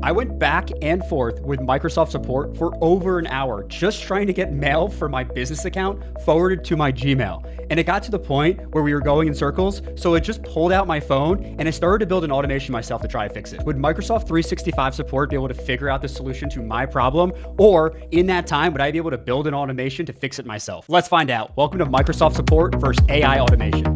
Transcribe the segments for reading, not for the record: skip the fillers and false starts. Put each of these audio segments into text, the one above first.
I went back and forth with Microsoft support for over an hour just trying to get mail for my business account forwarded to my Gmail. And it got to the point where we were going in circles, so I just pulled out my phone and I started to build an automation myself to try to fix it. Would Microsoft 365 support be able to figure out the solution to my problem? Or in that time, would I be able to build an automation to fix it myself? Let's find out. Welcome to Microsoft Support versus AI automation.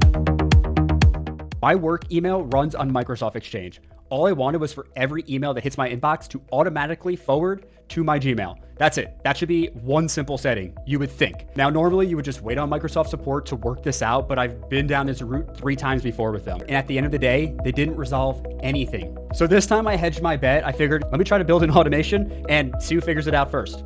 My work email runs on Microsoft Exchange. All I wanted was for every email that hits my inbox to automatically forward to my Gmail. That's it. That should be one simple setting, you would think. Now, normally you would just wait on Microsoft support to work this out, but I've been down this route 3 times before with them. And at the end of the day, they didn't resolve anything. So this time I hedged my bet. I figured, let me try to build an automation and see who figures it out first.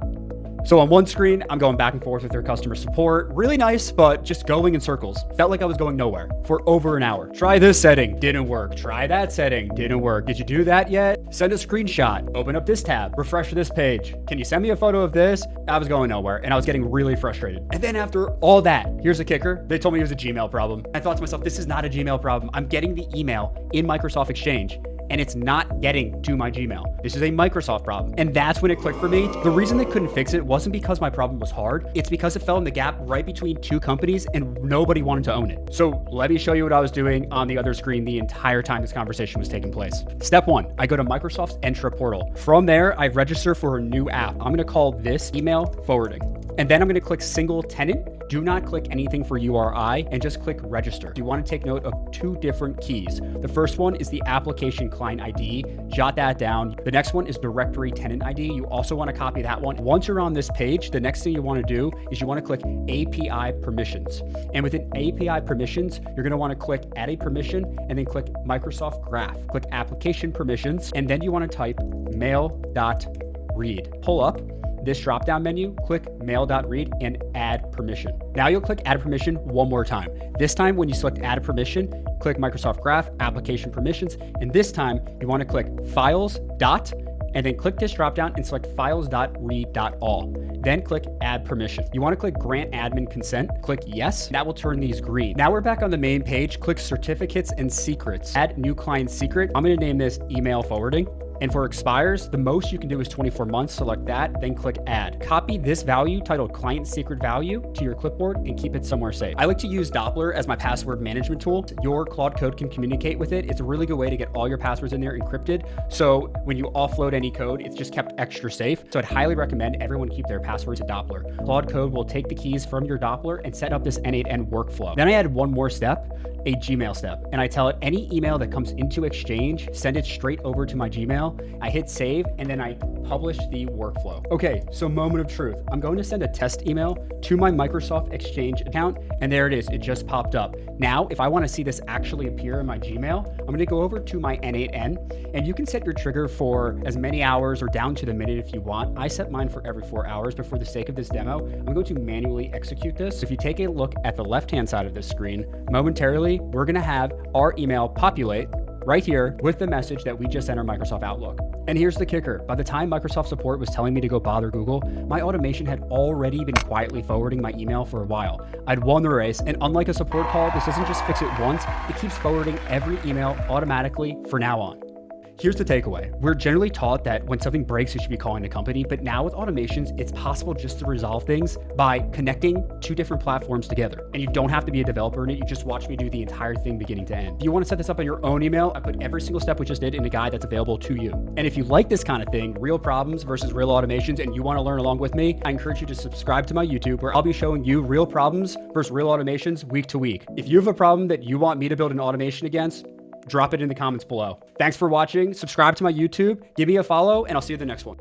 So on one screen, I'm going back and forth with their customer support. Really nice, but just going in circles. Felt like I was going nowhere for over an hour. Try this setting, didn't work. Try that setting, didn't work. Did you do that yet? Send a screenshot, open up this tab, refresh this page. Can you send me a photo of this? I was going nowhere and I was getting really frustrated. And then after all that, here's the kicker. They told me it was a Gmail problem. I thought to myself, this is not a Gmail problem. I'm getting the email in Microsoft Exchange and it's not getting to my Gmail. This is a Microsoft problem. And that's when it clicked for me. The reason they couldn't fix it wasn't because my problem was hard. It's because it fell in the gap right between 2 companies and nobody wanted to own it. So let me show you what I was doing on the other screen the entire time this conversation was taking place. Step 1, I go to Microsoft's Entra portal. From there, I register for a new app. I'm gonna call this email forwarding. And then I'm gonna click single tenant. Do not click anything for URI and just click register. You want to take note of 2 different keys. The first one is the application client ID. Jot that down. The next one is directory tenant ID. You also want to copy that one. Once you're on this page, the next thing you want to do is you want to click API permissions. And within API permissions, you're going to want to click add a permission and then click Microsoft Graph. Click application permissions. And then you want to type mail.read. Pull up this drop-down menu, click mail.read and add permission. Now you'll click add permission one more time. This time when you select add a permission, click Microsoft Graph, application permissions, and this time you want to click files dot, and then click this drop-down and select files.read.all. Then click add permission. You want to click grant admin consent, click yes, that will turn these green. Now we're back on the main page, click certificates and secrets. Add new client secret. I'm going to name this email forwarding. And for expires, the most you can do is 24 months. Select that, then click add. Copy this value titled client secret value to your clipboard and keep it somewhere safe. I like to use Doppler as my password management tool. Your Claude Code can communicate with it. It's a really good way to get all your passwords in there encrypted. So when you offload any code, it's just kept extra safe. So I'd highly recommend everyone keep their passwords to Doppler. Claude Code will take the keys from your Doppler and set up this N8N workflow. Then I add one more step, a Gmail step, and I tell it any email that comes into Exchange, send it straight over to my Gmail. I hit save and then I publish the workflow. Okay, so moment of truth. I'm going to send a test email to my Microsoft Exchange account and there it is, it just popped up. Now, if I want to see this actually appear in my Gmail, I'm going to go over to my N8N and you can set your trigger for as many hours or down to the minute if you want. I set mine for every 4 hours, but for the sake of this demo, I'm going to manually execute this. If you take a look at the left-hand side of this screen, momentarily, we're going to have our email populate right here with the message that we just entered Microsoft Outlook. And here's the kicker. By the time Microsoft support was telling me to go bother Google, my automation had already been quietly forwarding my email for a while. I'd won the race, and unlike a support call, this doesn't just fix it once, it keeps forwarding every email automatically from now on. Here's the takeaway. We're generally taught that when something breaks, you should be calling the company, but now with automations, it's possible just to resolve things by connecting 2 different platforms together. And you don't have to be a developer in it. You just watch me do the entire thing beginning to end. If you want to set this up on your own email, I put every single step we just did in a guide that's available to you. And if you like this kind of thing, real problems versus real automations, and you want to learn along with me, I encourage you to subscribe to my YouTube where I'll be showing you real problems versus real automations week to week. If you have a problem that you want me to build an automation against, drop it in the comments below. Thanks for watching. Subscribe to my YouTube, give me a follow, and I'll see you at the next one.